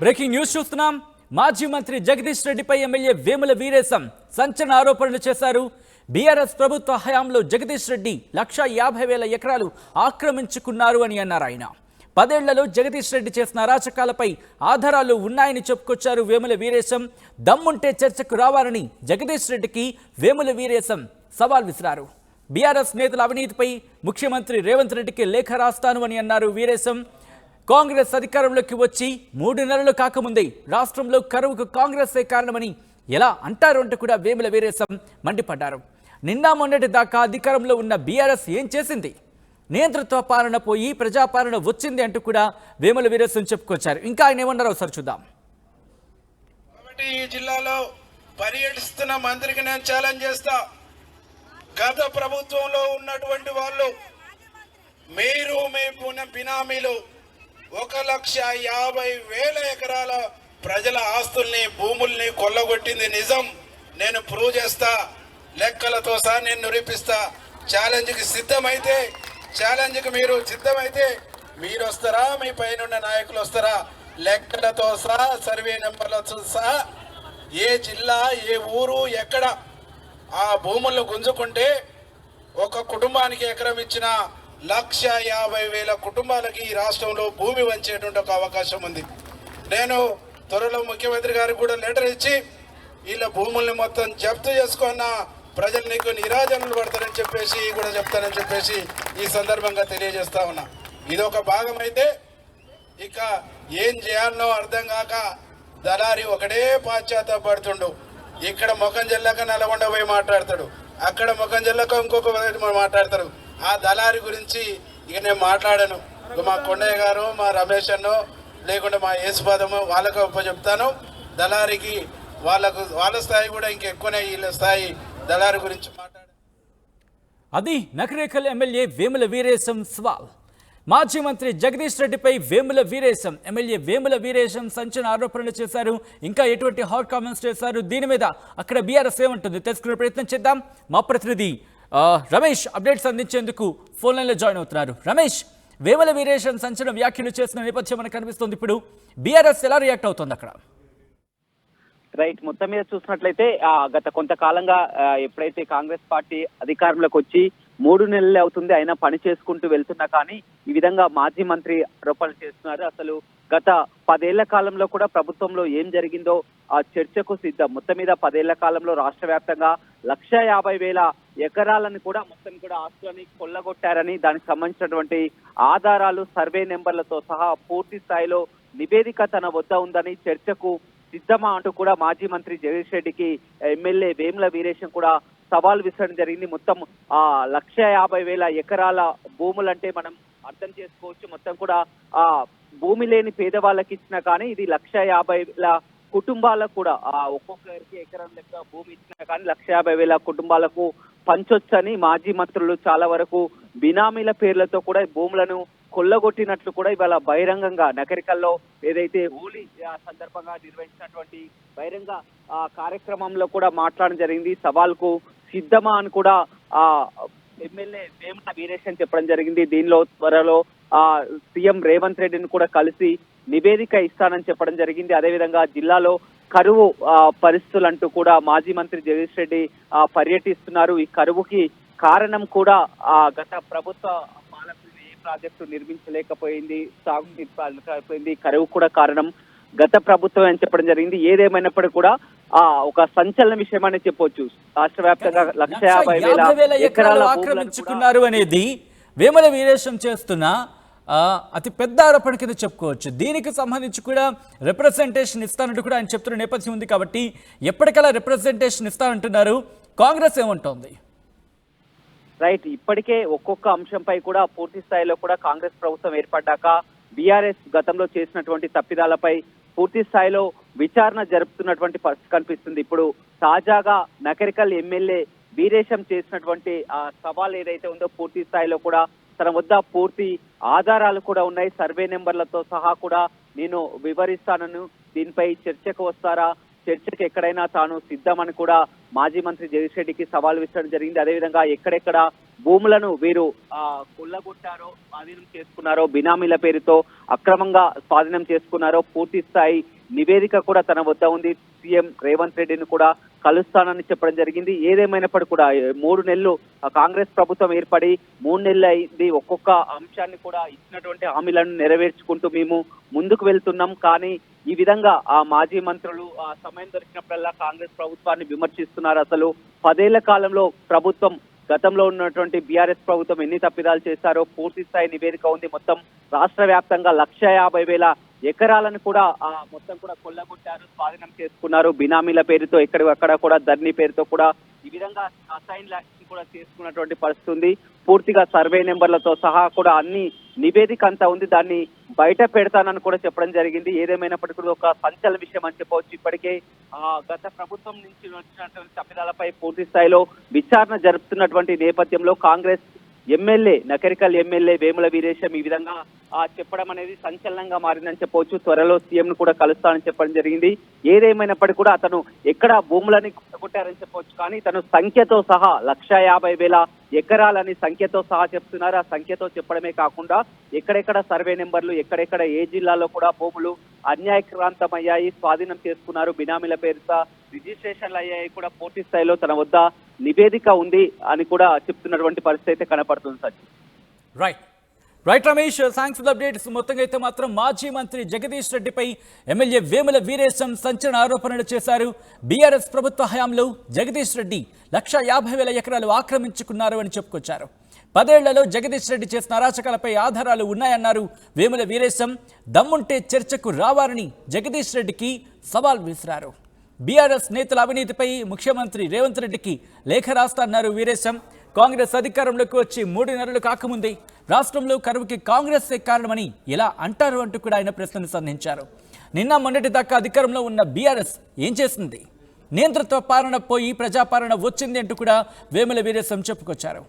Breaking news చూస్తున్నాం. మాజీ మంత్రి జగదీష్ రెడ్డిపై ఎమ్మెల్యే వేముల వీరేశం సంచలన ఆరోపణలు చేశారు. బీఆర్ఎస్ ప్రభుత్వ హయాంలో జగదీష్ రెడ్డి 1,50,000 ఎకరాలు ఆక్రమించుకున్నారు అని అన్నారు. ఆయన 10 ఏళ్లలో జగదీష్ రెడ్డి చేసిన అరాచకాలపై ఆధారాలు ఉన్నాయని చెప్పుకొచ్చారు వేముల వీరేశం. దమ్ముంటే చర్చకు రావాలని జగదీష్ రెడ్డికి వేముల వీరేశం సవాల్ విసిరారు. బీఆర్ఎస్ నేతల అవినీతిపై ముఖ్యమంత్రి రేవంత్ రెడ్డికి లేఖ రాస్తాను అని అన్నారు వీరేశం. కాంగ్రెస్ అధికారంలోకి వచ్చి 3 నెలలు కాకముందే రాష్ట్రంలో కరువుకు కాంగ్రెసే కారణమని ఎలా అంటారు అంటూ కూడా వేముల వీరేశం మండిపడ్డారు. నిన్న మొన్నటి దాకా అధికారంలో ఉన్న బీఆర్ఎస్ ఏం చేసింది? నియంతృత్వ పాలన పోయి ప్రజాపాలన వచ్చింది అంటూ కూడా వేముల వీరేశం చెప్పుకొచ్చారు. ఇంకా ఆయన ఏమన్నారో ఒకసారి చూద్దాం. కాబట్టి ఈ జిల్లాలో పర్యటిస్తున్న మంత్రికి నేను ఛాలెంజ్ చేస్తా. గత ప్రభుత్వంలో ఉన్నటువంటి వాళ్ళు మీరు మీ బినామీలు 1,50,000 ఎకరాల ప్రజల ఆస్తుల్ని భూముల్ని కొల్లగొట్టింది నిజం. నేను ప్రూవ్ చేస్తా, లెక్కలతో సహా నేను నిరూపిస్తా. ఛాలెంజ్కి సిద్ధమైతే మీరు సిద్ధమైతే మీరు వస్తారా, మీ పైన నాయకులు వస్తారా? లెక్కలతో సహా సర్వే నెంబర్లతో సహా ఏ జిల్లా ఏ ఊరు ఎక్కడ ఆ భూములను గుంజుకుంటే ఒక కుటుంబానికి ఎకరం ఇచ్చిన 1,50,000 కుటుంబాలకి ఈ రాష్ట్రంలో భూమి వంచేటువంటి ఒక అవకాశం ఉంది. నేను త్వరలో ముఖ్యమంత్రి గారికి కూడా లెటర్ ఇచ్చి వీళ్ళ భూముల్ని మొత్తం జప్తు చేసుకున్న ప్రజలు నీకు నిరాజనలు పడతారని చెప్పేసి కూడా చెప్తానని చెప్పేసి ఈ సందర్భంగా తెలియజేస్తా ఉన్నా. ఇదొక భాగం అయితే ఇక ఏం చేయాలనో అర్థం కాక దళారి ఒకటే పాశ్చాత్తాపడుతుండు. ఇక్కడ ముఖం చెల్లక నల్గొండ పోయి మాట్లాడతాడు, అక్కడ ముఖం చెల్లక ఇంకొక మాట్లాడతారు. ఆ దళారి గురించి ఇక నేను మాట్లాడాను. మా కొండయ్య గారు, మా రమేష్ అన్నో లేకుంటే మా యేసుపాదము వాళ్ళకు చెప్తాను. దళారికి వాళ్ళ స్థాయి కూడా ఇంకెక్కువనే, వీళ్ళ స్థాయి దళారి గురించి మాట్లాడాను. అది నకరేకల్ ఎమ్మెల్యే వేముల వీరేశం సవాల్. మాజీ మంత్రి జగదీష్ రెడ్డిపై ఎమ్మెల్యే వేముల వీరేశం సంచలన ఆరోపణలు చేశారు. ఇంకా ఎటువంటి హాట్ కామెంట్స్ చేశారు, దీని మీద అక్కడ బీఆర్ఎస్ ఏమంటుంది తెలుసుకునే ప్రయత్నం చేద్దాం. మా ప్రతినిధి రమేష్ అప్డేట్స్ అందించేందుకు ఫోన్ లైన్లో జాయిన్ అవుతున్నారు. రమేష్, వేముల వీరేశం సంచలన వ్యాఖ్యలు చేసిన నేపథ్యం మనకు కనిపిస్తుంది. ఇప్పుడు బీఆర్ఎస్ ఎలా రియాక్ట్ అవుతుంది అక్కడ? రైట్, మొత్తం మీద చూసినట్లయితే గత కొంతకాలంగా ఎప్పుడైతే కాంగ్రెస్ పార్టీ అధికారంలోకి వచ్చి 3 నెలలే అవుతుంది, అయినా పని చేసుకుంటూ వెళ్తున్నా కానీ ఈ విధంగా మాజీ మంత్రి ఆరోపణలు చేస్తున్నారు. అసలు గత 10 ఏళ్ల కాలంలో కూడా ప్రభుత్వంలో ఏం జరిగిందో ఆ చర్చకు సిద్ధం. మొత్తం మీద 10 ఏళ్ల కాలంలో రాష్ట్ర వ్యాప్తంగా 1,50,000 ఎకరాలను కూడా మొత్తం కూడా ఆస్తులని కొల్లగొట్టారని, దానికి సంబంధించినటువంటి ఆధారాలు సర్వే నెంబర్లతో సహా పూర్తి స్థాయిలో నివేదిక తన వద్ద ఉందని చర్చకు సిద్ధమా అంటూ కూడా మాజీ మంత్రి జగదీష్ రెడ్డికి ఎమ్మెల్యే వేముల వీరేశం కూడా సవాల్ విసరడం జరిగింది. మొత్తం 1,50,000 ఎకరాల భూములంటే మనం అర్థం చేసుకోవచ్చు. మొత్తం కూడా భూమి లేని పేదవాళ్ళకి ఇచ్చినా కానీ ఇది 1,50,000 కుటుంబాలకు కూడా ఒక్కొక్కరికి ఎకరం లెక్క భూమి ఇచ్చినా కానీ 1,50,000 కుటుంబాలకు పంచొచ్చని మాజీ మంత్రులు చాలా వరకు బినామీల పేర్లతో కూడా భూములను కొల్లగొట్టినట్లు కూడా ఇవాళ బహిరంగంగా నకరికల్లో ఏదైతే హోలీ సందర్భంగా నిర్వహించినటువంటి బహిరంగ కార్యక్రమంలో కూడా మాట్లాడడం జరిగింది. సవాల్కు సిద్ధమా అని కూడా ఎమ్మెల్యే వేముల వీరేశం చెప్పడం జరిగింది. దీనిలో త్వరలో సీఎం రేవంత్ రెడ్డిని కూడా కలిసి నివేదిక ఇస్తానని చెప్పడం జరిగింది. అదేవిధంగా జిల్లాలో కరువు పరిస్థితులు అంటూ కూడా మాజీ మంత్రి జగదీష్ రెడ్డి పర్యటిస్తున్నారు. ఈ కరువుకి కారణం కూడా గత ప్రభుత్వ పాలకులు ఏ ప్రాజెక్టు నిర్మించలేకపోయింది, సాగునీరు కరువు కూడా కారణం గత ప్రభుత్వం అని చెప్పడం జరిగింది. ఏదేమైనప్పటికీ కూడా ఒక సంచలన విషయం అని చెప్పొచ్చు. రాష్ట్ర వ్యాప్తంగా 1,50,000 ఎకరాలు ఆక్రమించుకున్నారు అనేది వేముల వీరేశం చేస్తున్న అతి పెద్ద ఆరోపణ కింద చెప్పుకోవచ్చు. దీనికి సంబంధించి కూడా రిప్రజెంటేషన్ ఇస్తానంటూ కూడా ఆయన చెప్తున్న నేపథ్యం ఉంది. కాబట్టి ఎప్పటికలా రిప్రజెంటేషన్ ఇస్తానంటున్నారు, కాంగ్రెస్ ఏమంటోంది? రైట్, ఇప్పటికే ఒక్కొక్క అంశంపై కూడా పూర్తి స్థాయిలో కూడా కాంగ్రెస్ ప్రభుత్వం ఏర్పడ్డాక బీఆర్ఎస్ గతంలో చేసినటువంటి తప్పిదాలపై పూర్తి స్థాయిలో విచారణ జరుపుతున్నటువంటి పరిస్థితి కనిపిస్తుంది. ఇప్పుడు తాజాగా నకరికల్ ఎమ్మెల్యే వీరేశం చేసినటువంటి సవాల్ ఏదైతే ఉందో పూర్తి స్థాయిలో కూడా తన వద్ద పూర్తి ఆధారాలు కూడా ఉన్నాయి, సర్వే నెంబర్లతో సహా కూడా నేను వివరిస్తానను, దీనిపై చర్చకు వస్తారా, చర్చకు ఎక్కడైనా తాను సిద్ధమని కూడా మాజీ మంత్రి జగదీష్ రెడ్డికి సవాల్ విసరడం జరిగింది. అదేవిధంగా ఎక్కడెక్కడ భూములను వీరు కొల్లగొట్టారో, స్వాధీనం చేసుకున్నారో, బినామీల పేరుతో అక్రమంగా స్వాధీనం చేసుకున్నారో పూర్తి స్థాయి నివేదిక కూడా తన వద్ద ఉంది. సీఎం రేవంత్ రెడ్డిని కూడా కలుస్తానని చెప్పడం జరిగింది. ఏదేమైనప్పటికీ కూడా 3 నెలలు కాంగ్రెస్ ప్రభుత్వం ఏర్పడి 3 నెలలు అయింది. ఒక్కొక్క అంశాన్ని కూడా ఇచ్చినటువంటి హామీలను నెరవేర్చుకుంటూ మేము ముందుకు వెళ్తున్నాం. కానీ ఈ విధంగా ఆ మాజీ మంత్రులు ఆ సమయం దొరికినప్పుడల్లా కాంగ్రెస్ ప్రభుత్వాన్ని విమర్శిస్తున్నారు. అసలు 10 ఏళ్ల కాలంలో ప్రభుత్వం, గతంలో ఉన్నటువంటి బీఆర్ఎస్ ప్రభుత్వం ఎన్ని తప్పిదాలు చేశారో పూర్తి స్థాయి నివేదిక ఉంది. మొత్తం రాష్ట్ర వ్యాప్తంగా 1,50,000 ఎకరాలను కూడా మొత్తం కూడా కొల్లగొట్టారు, స్వాధీనం చేసుకున్నారు. బినామీల పేరుతో ఎక్కడక్కడ కూడా ధర్నీ పేరుతో కూడా ఈ విధంగా అసైన్ ల్యాండ్స్ కూడా చేసుకున్నటువంటి పరిస్థితి ఉంది. పూర్తిగా సర్వే నెంబర్లతో సహా కూడా అన్ని నివేదిక అంతా ఉంది. దాన్ని బయట పెడతానని కూడా చెప్పడం జరిగింది. ఏదేమైనప్పటికీ కూడా ఒక సంచలన విషయం అని చెప్పవచ్చు. ఇప్పటికే గత ప్రభుత్వం నుంచి వచ్చినటువంటి తప్పిదాలపై పూర్తి స్థాయిలో విచారణ జరుపుతున్నటువంటి నేపథ్యంలో కాంగ్రెస్ ఎమ్మెల్యే, నకరికల్ ఎమ్మెల్యే వేముల వీరేశం ఈ విధంగా చెప్పడం అనేది సంచలనంగా మారిందని చెప్పవచ్చు. త్వరలో సీఎం ను కూడా కలుస్తానని చెప్పడం జరిగింది. ఏదేమైనప్పటికీ కూడా అతను ఎక్కడ భూములని కొట్టారని చెప్పవచ్చు. కానీ తను సంఖ్యతో సహా 1,50,000 ఎకరాలని సంఖ్యతో సహా చెప్తున్నారు. ఆ సంఖ్యతో చెప్పడమే కాకుండా ఎక్కడెక్కడ సర్వే నెంబర్లు, ఎక్కడెక్కడ ఏ జిల్లాలో కూడా భూములు అన్యాయక్రాంతమయ్యాయి, స్వాధీనం చేసుకున్నారు, బినామీల పేరుతో రిజిస్ట్రేషన్లు అయ్యాయి కూడా పూర్తి స్థాయిలో తన వద్ద నివేదిక ఉంది అని కూడా చెప్తున్నటువంటి పరిస్థితి అయితే కనపడుతుంది. Sachin. Right Ramesh, thanks for the updates. మొత్తంగా అయితే మాత్రం మాజీ మంత్రి జగదీష్ రెడ్డిపై ఎమ్మెల్యే వేముల వీరేశం సంచలన ఆరోపణలు చేశారు. బీఆర్ఎస్ ప్రభుత్వ హయాంలో జగదీష్ రెడ్డి 1,50,000 ఎకరాలు ఆక్రమించుకున్నారు అని చెప్పుకొచ్చారు. 10 ఏళ్లలో జగదీష్ రెడ్డి చేసిన అరాచకాలపై ఆధారాలు ఉన్నాయన్నారు వేముల వీరేశం. దమ్ముంటే చర్చకు రావాలని జగదీష్ రెడ్డికి సవాల్ విసిరారు. బీఆర్ఎస్ నేతల అవినీతిపై ముఖ్యమంత్రి రేవంత్ రెడ్డికి లేఖ రాస్తారన్నారు వీరేశం. కాంగ్రెస్ అధికారంలోకి వచ్చి 3 నెలలు కాకముందే రాష్ట్రంలో కరువుకి కాంగ్రెసే కారణమని ఎలా అంటారు అంటూ కూడా ఆయన ప్రశ్నలు సంధించారు. నిన్న మొన్నటి దాకా అధికారంలో ఉన్న బీఆర్ఎస్ ఏం చేసింది? నియంతృత్వ పాలన పోయి ప్రజాపాలన వచ్చింది అంటూ కూడా వేముల వీరేశం చెప్పుకొచ్చారు.